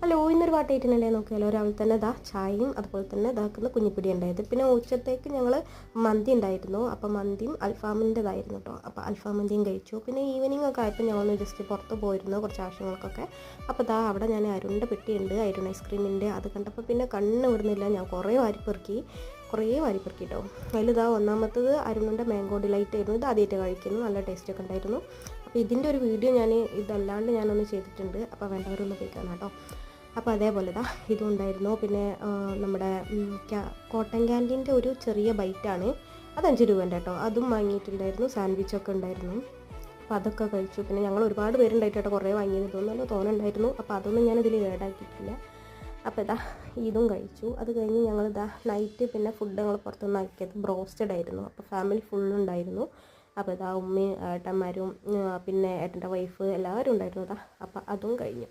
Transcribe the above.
Hello, ഇന്നൊരു പാട്ടായിട്ടുണ്ടല്ലേ നോക്കിയാലോ. രാവിലെ തന്നെ ചായയും അതുപോലെ തന്നെ ഇതാക്കുന്ന കുഞ്ഞിപ്പിടി ഉണ്ടായത്. പിന്നെ ഉച്ചത്തേക്ക് ഞങ്ങൾ മന്തി ഉണ്ടായിരുന്നു. അപ്പോൾ മന്തിയും അൽഫാമിൻ്റെതായിരുന്നു കേട്ടോ. അപ്പോൾ അൽഫാം മന്തിയും കഴിച്ചു. പിന്നെ ഈവനിങ് ഒക്കെ ആയപ്പോൾ ഞങ്ങളൊന്ന് ജസ്റ്റ് പുറത്ത് പോയിരുന്നു കുറച്ച് ആവശ്യങ്ങൾക്കൊക്കെ. അപ്പോൾ അവിടെ ഞാൻ അരുണിൻ്റെ പെട്ടിയുണ്ട്, അരുൺ ഐസ്ക്രീമിൻ്റെ. അത് കണ്ടപ്പോൾ പിന്നെ കണ്ണ് വിടുന്നില്ല. ഞാൻ കുറേ വാരിപ്പെറുക്കി കേട്ടോ. അതിൽ ഒന്നാമത്തത് അരുണിൻ്റെ മാംഗോ ഡിലൈറ്റ് ആയിരുന്നു. ഇത് ആദ്യമായിട്ട് കഴിക്കുന്നു, നല്ല ടേസ്റ്റൊക്കെ ഉണ്ടായിരുന്നു. അപ്പോൾ ഇതിൻ്റെ ഒരു വീഡിയോ ഇതല്ലാണ്ട് ഞാനൊന്ന് ചെയ്തിട്ടുണ്ട്. അപ്പോൾ വേണ്ടവരൊന്ന് പോയിക്കാണ് കേട്ടോ. അപ്പോൾ അതേപോലെ ഇതും ഉണ്ടായിരുന്നു. പിന്നെ നമ്മുടെ കോട്ടൺ ക്യാൻറ്റീൻ്റെ ഒരു ചെറിയ ബൈറ്റാണ്, അത് 5 രൂപേൻ്റെ കേട്ടോ. അതും വാങ്ങിയിട്ടുണ്ടായിരുന്നു. സാൻഡ്വിച്ചൊക്കെ ഉണ്ടായിരുന്നു. അപ്പോൾ അതൊക്കെ കഴിച്ചു. പിന്നെ ഞങ്ങൾ ഒരുപാട് പേരുണ്ടായിട്ട് കേട്ടോ, കുറേ വാങ്ങിയത് തോന്നുന്നല്ലോ, തോന്നുന്നുണ്ടായിരുന്നു. അപ്പോൾ അതൊന്നും ഞാനിതിൽ ഏഡാക്കിയിട്ടില്ല. അപ്പോൾ ഇതും കഴിച്ചു. അത് കഴിഞ്ഞ് ഞങ്ങൾ നൈറ്റ് പിന്നെ ഫുഡ് ഞങ്ങൾ പുറത്തുനിന്ന് ആക്കിയത് ബ്രോസ്റ്റഡ് ആയിരുന്നു. അപ്പോൾ ഫാമിലി ഫുള്ളുണ്ടായിരുന്നു. അപ്പോൾ ഉമ്മയും ഏട്ടന്മാരും പിന്നെ ഏട്ടൻ്റെ വൈഫ് എല്ലാവരും ഉണ്ടായിരുന്നു. അപ്പോൾ അതും കഴിഞ്ഞു.